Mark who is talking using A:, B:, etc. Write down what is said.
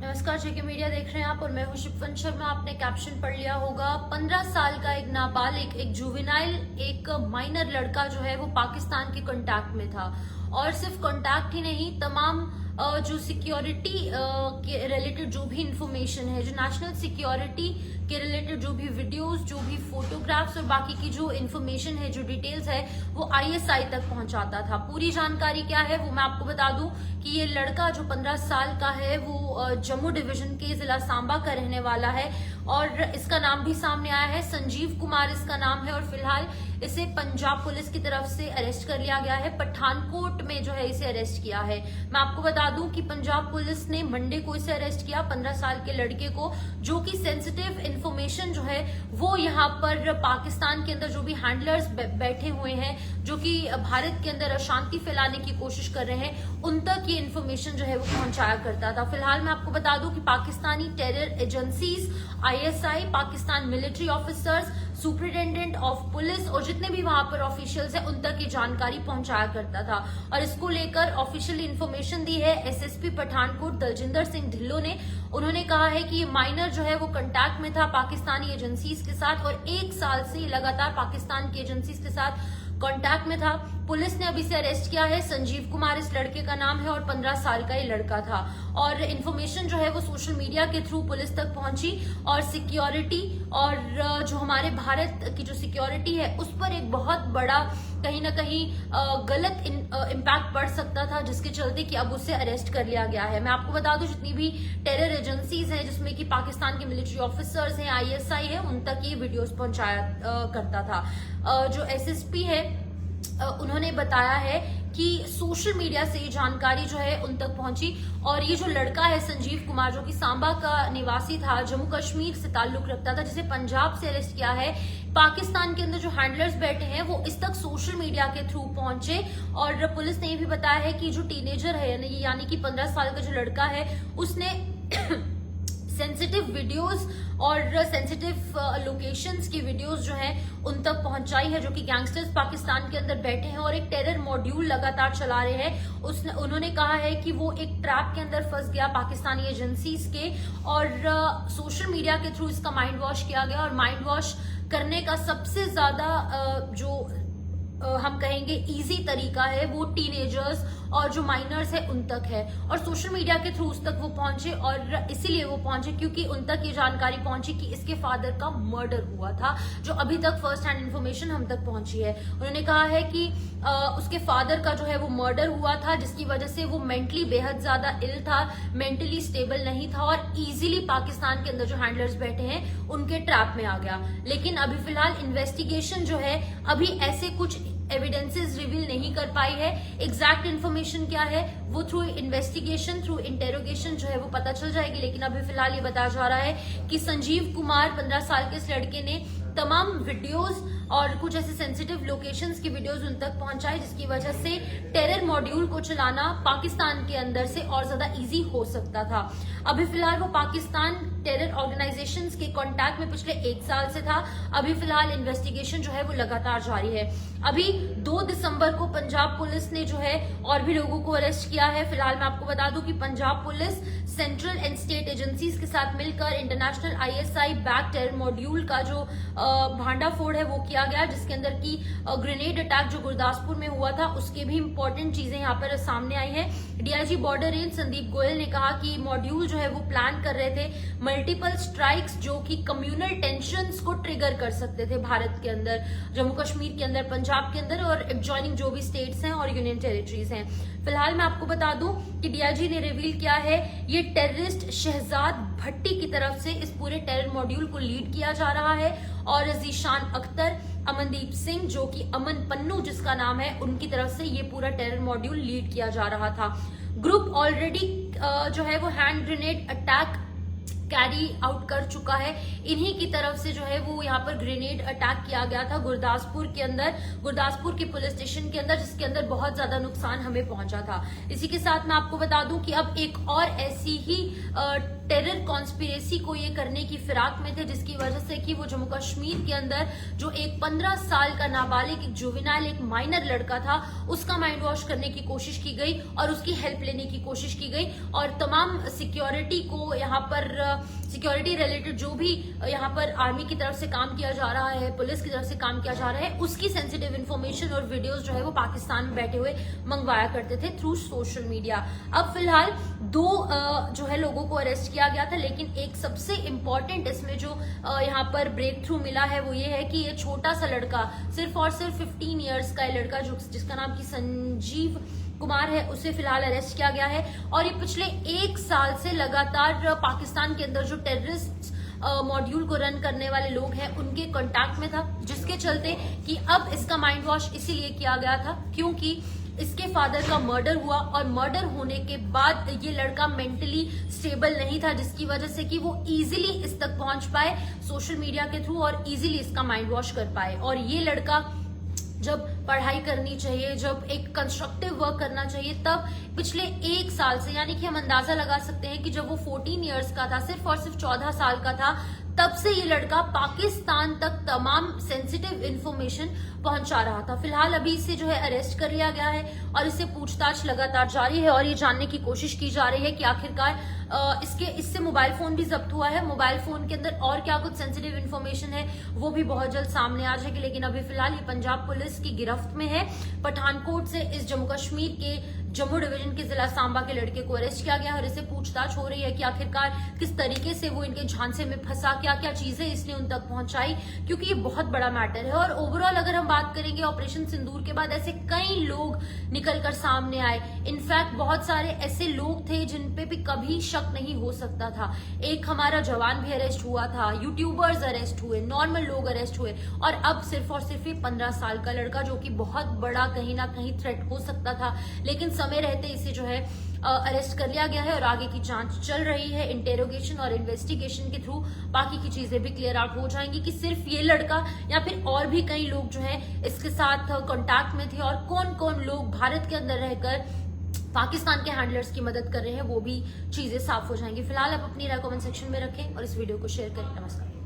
A: नमस्कार, जेके मीडिया देख रहे हैं आप और मैं हूं शिफन शर्मा। आपने कैप्शन पढ़ लिया होगा। 15 साल का एक नाबालिग, एक जुवेनाइल, एक माइनर लड़का जो है वो पाकिस्तान के कांटेक्ट में था। और सिर्फ कांटेक्ट ही नहीं, तमाम जो सिक्योरिटी के रिलेटेड जो भी इंफॉर्मेशन है, जो नेशनल सिक्योरिटी के रिलेटेड जो भी वीडियोस, जो भी फोटोग्राफ्स और बाकी की जो इन्फॉर्मेशन है, जो डिटेल्स है, वो आईएसआई तक पहुंचाता था। पूरी जानकारी क्या है वो मैं आपको बता दूं कि ये लड़का जो 15 साल का है वो जम्मू डिवीजन के जिला सांबा का रहने वाला है और इसका नाम भी सामने आया है। संजीव कुमार इसका नाम है और फिलहाल इसे पंजाब पुलिस की तरफ से अरेस्ट कर लिया गया है। पठानकोट में जो है इसे अरेस्ट किया है। मैं आपको बता दूं कि पंजाब पुलिस ने मंडे को इसे अरेस्ट किया, 15 साल के लड़के को, जो कि सेंसिटिव इंफॉर्मेशन जो है वो यहाँ पर पाकिस्तान के अंदर जो भी हैंडलर्स बैठे हुए हैं, जो कि भारत के अंदर अशांति फैलाने की कोशिश कर रहे हैं, उन तक ये इन्फॉर्मेशन जो है वो पहुंचाया करता था। फिलहाल मैं आपको बता दूं कि Pakistani terror agencies, ISI, Pakistan military officers, superintendent of police और जितने भी वहां पर ऑफिशियल्स हैं उन तक ये जानकारी पहुंचाया करता था। और इसको लेकर ऑफिशियली इन्फॉर्मेशन दी है एसएसपी पठानकोट दलजिंदर सिंह ढिल्लों ने। उन्होंने कहा है कि ये माइनर जो है वो कांटेक्ट में था पाकिस्तानी एजेंसीज के साथ और 1 साल से लगातार पाकिस्तान की एजेंसीज के साथ कांटेक्ट में था। पुलिस ने अभी से अरेस्ट किया है। संजीव कुमार इस लड़के का नाम है और 15 साल का ये लड़का था। और इन्फॉर्मेशन जो है वो सोशल मीडिया के थ्रू पुलिस तक पहुंची और सिक्योरिटी और जो हमारे भारत की जो सिक्योरिटी है उस पर एक बहुत बड़ा कहीं ना कहीं गलत इम्पैक्ट पड़ सकता था, जिसके चलते कि अब उसे अरेस्ट कर लिया गया है। मैं आपको बता दूं जितनी भी टेरर एजेंसीज हैं, जिसमें कि पाकिस्तान के मिलिट्री ऑफिसर्स हैं, आईएसआई है, उन तक ये वीडियोस पहुंचाया करता था। जो एसएसपी है उन्होंने बताया है कि सोशल मीडिया से ये जानकारी जो है उन तक पहुंची और ये जो लड़का है संजीव कुमार, जो कि सांबा का निवासी था, जम्मू कश्मीर से ताल्लुक रखता था, जिसे पंजाब से अरेस्ट किया है, पाकिस्तान के अंदर जो हैंडलर्स बैठे हैं वो इस तक सोशल मीडिया के थ्रू पहुंचे। और पुलिस ने ये भी बताया है कि जो टीनेजर है यानी कि 15 साल का जो लड़का है उसने सेंसिटिव वीडियोस और सेंसिटिव लोकेशंस की वीडियोस जो हैं उन तक पहुंचाई है, जो कि गैंगस्टर्स पाकिस्तान के अंदर बैठे हैं और एक टेरर मॉड्यूल लगातार चला रहे हैं। उन्होंने कहा है कि वो एक ट्रैप के अंदर फंस गया पाकिस्तानी एजेंसीज के और सोशल मीडिया के थ्रू इसका माइंड वॉश किया गया। और माइंड वॉश करने का सबसे ज्यादा जो हम कहेंगे इजी तरीका है वो टीनेजर्स और जो माइनर्स है उन तक है। और सोशल मीडिया के थ्रू उस तक वो पहुंचे और इसीलिए वो पहुंचे क्योंकि उन तक ये जानकारी पहुंची कि इसके फादर का मर्डर हुआ था, जो अभी तक फर्स्ट हैंड इन्फॉर्मेशन हम तक पहुंची है। उन्होंने कहा है कि उसके फादर का जो है वो मर्डर हुआ था, जिसकी वजह से वो मेंटली बेहद ज्यादा इल था, मेंटली स्टेबल नहीं था और इजीली पाकिस्तान के अंदर जो हैंडलर्स बैठे हैं उनके ट्रैप में आ गया। लेकिन अभी फिलहाल इन्वेस्टिगेशन जो है अभी ऐसे कुछ एविडेंसेस रिवील नहीं कर पाई है। एग्जैक्ट इन्फॉर्मेशन क्या है वो थ्रू इन्वेस्टिगेशन, थ्रू इंटेरोगेशन जो है वो पता चल जाएगी। लेकिन अभी फिलहाल ये बताया जा रहा है कि संजीव कुमार 15 साल के इस लड़के ने तमाम वीडियोस और कुछ ऐसे सेंसिटिव लोकेशंस की वीडियोस उन तक पहुंचाई, जिसकी वजह से टेरर मॉड्यूल को चलाना पाकिस्तान के अंदर से और ज्यादा इजी हो सकता था। अभी फिलहाल वो पाकिस्तान टेरर ऑर्गेनाइजेशंस के कांटेक्ट में पिछले 1 साल से था। अभी फिलहाल इन्वेस्टिगेशन जो है वो लगातार जारी है। अभी 2 दिसंबर को पंजाब पुलिस ने जो है और भी लोगों को अरेस्ट किया है। फिलहाल मैं आपको बता दूं कि Punjab police central and state agencies के साथ मिलकर international ISI back terror module का जो भांडाफोड़ है वो किया गया, जिसके अंदर की ग्रेनेड अटैक जो गुरदासपुर में हुआ था उसके भी इंपॉर्टेंट चीजें यहाँ पर सामने आई है। DIG border range Sandeep Goyal ने कहा कि मॉड्यूल जो है वो प्लान कर रहे थे मल्टीपल स्ट्राइक्स जो कि कम्युनल टेंशंस को ट्रिगर कर सकते थे भारत के अंदर, जम्मू कश्मीर के अंदर, पंजाब के अंदर और एडजॉइनिंग जो भी स्टेट्स हैं और यूनियन टेरिटरीज हैं। फिलहाल मैं आपको बता दूं कि डीआईजी ने रिवील किया है ये टेररिस्ट शहजाद भट्टी की तरफ से इस पूरे टेरर मॉड्यूल को लीड किया जा रहा है और जीशान अख्तर, अमनदीप सिंह जो कि अमन पन्नू जिसका नाम है, उनकी तरफ से ये पूरा टेरर मॉड्यूल लीड किया जा रहा था। ग्रुप ऑलरेडी जो है वो hand grenade attack carry out कर चुका है। इन्हीं की तरफ से जो है वो यहाँ पर ग्रेनेड अटैक किया गया था गुरदासपुर के अंदर, गुरदासपुर के पुलिस स्टेशन के अंदर, जिसके अंदर बहुत ज्यादा नुकसान हमें पहुंचा था। इसी के साथ मैं आपको बता दूं कि अब एक और ऐसी ही टेरर कॉन्स्पिरेसी को ये करने की फिराक में थे, जिसकी वजह से कि वो जम्मू कश्मीर के अंदर जो एक 15 साल का नाबालिग, एक जुवेनाइल, एक माइनर लड़का था, उसका माइंड वॉश करने की कोशिश की गई और उसकी हेल्प लेने की कोशिश की गई। और तमाम सिक्योरिटी को यहाँ पर सिक्योरिटी रिलेटेड जो भी यहाँ पर आर्मी की तरफ से काम किया जा रहा है, पुलिस की तरफ से काम किया जा रहा है, उसकी सेंसिटिव इन्फॉर्मेशन और वीडियोस जो है वो पाकिस्तान में बैठे हुए मंगवाया करते थे थ्रू सोशल मीडिया। अब फिलहाल 2 जो है लोगों को अरेस्ट किया गया था, लेकिन एक सबसे इंपॉर्टेंट इसमें जो यहाँ पर ब्रेक थ्रू मिला है वो ये है कि ये छोटा सा लड़का, सिर्फ और सिर्फ 15 ईयर्स का लड़का जिसका नाम की संजीव कुमार है, उसे फिलहाल अरेस्ट किया गया है। और ये पिछले 1 साल से लगातार पाकिस्तान के अंदर जो टेररिस्ट मॉड्यूल को रन करने वाले लोग हैं उनके कांटेक्ट में था, जिसके चलते कि अब इसका माइंड वॉश इसीलिए किया गया था क्योंकि इसके फादर का मर्डर हुआ और मर्डर होने के बाद ये लड़का मेंटली स्टेबल नहीं था, जिसकी वजह से कि वो इजीली इस तक पहुंच पाए सोशल मीडिया के थ्रू और इजीली इसका माइंड वॉश कर पाए। और ये लड़का जब पढ़ाई करनी चाहिए, जब एक कंस्ट्रक्टिव वर्क करना चाहिए, तब पिछले 1 साल से, यानी कि हम अंदाजा लगा सकते हैं कि जब वो 14 इयर्स का था, सिर्फ और सिर्फ 14 साल का था, तब से ये लड़का पाकिस्तान तक तमाम सेंसिटिव इंफॉर्मेशन पहुंचा रहा था। फिलहाल अभी इसे जो है अरेस्ट कर लिया गया है और इससे पूछताछ लगातार जारी है और ये जानने की कोशिश की जा रही है कि आखिरकार इससे मोबाइल फोन भी जब्त हुआ है, मोबाइल फोन के अंदर और क्या कुछ सेंसिटिव इन्फॉर्मेशन है वो भी बहुत जल्द सामने आ जाएगी। लेकिन अभी फिलहाल ये पंजाब पुलिस की गिरफ्त में है। पठानकोट से इस जम्मू कश्मीर के जम्मू डिवीजन के जिला सांबा के लड़के को अरेस्ट किया गया और इससे पूछताछ हो रही है कि आखिरकार किस तरीके से वो इनके झांसे में फंसा, क्या क्या चीजें इसने उन तक पहुंचाई, क्योंकि ये बहुत बड़ा मैटर है। और ओवरऑल अगर हम बात करेंगे ऑपरेशन सिंदूर के बाद ऐसे कई लोग निकलकर सामने आए। इनफैक्ट बहुत सारे ऐसे लोग थे जिन पे भी कभी शक नहीं हो सकता था। एक हमारा जवान भी अरेस्ट हुआ था, यूट्यूबर्स अरेस्ट हुए, नॉर्मल लोग अरेस्ट हुए और अब सिर्फ और सिर्फ 15 साल का लड़का, जो कि बहुत बड़ा कहीं ना कहीं थ्रेट हो सकता था, लेकिन समय रहते इसे जो है अरेस्ट कर लिया गया है और आगे की जांच चल रही है। इंटेरोगेशन और इन्वेस्टिगेशन के थ्रू बाकी की चीजें भी क्लियर आउट हो जाएंगी कि सिर्फ ये लड़का या फिर और भी कई लोग जो है इसके साथ कांटेक्ट में थे और कौन कौन लोग भारत के अंदर रहकर पाकिस्तान के हैंडलर्स की मदद कर रहे हैं, वो भी चीजें साफ हो जाएंगी। फिलहाल आप अपनी राय कमेंट सेक्शन में रखें और इस वीडियो को शेयर करें। नमस्कार।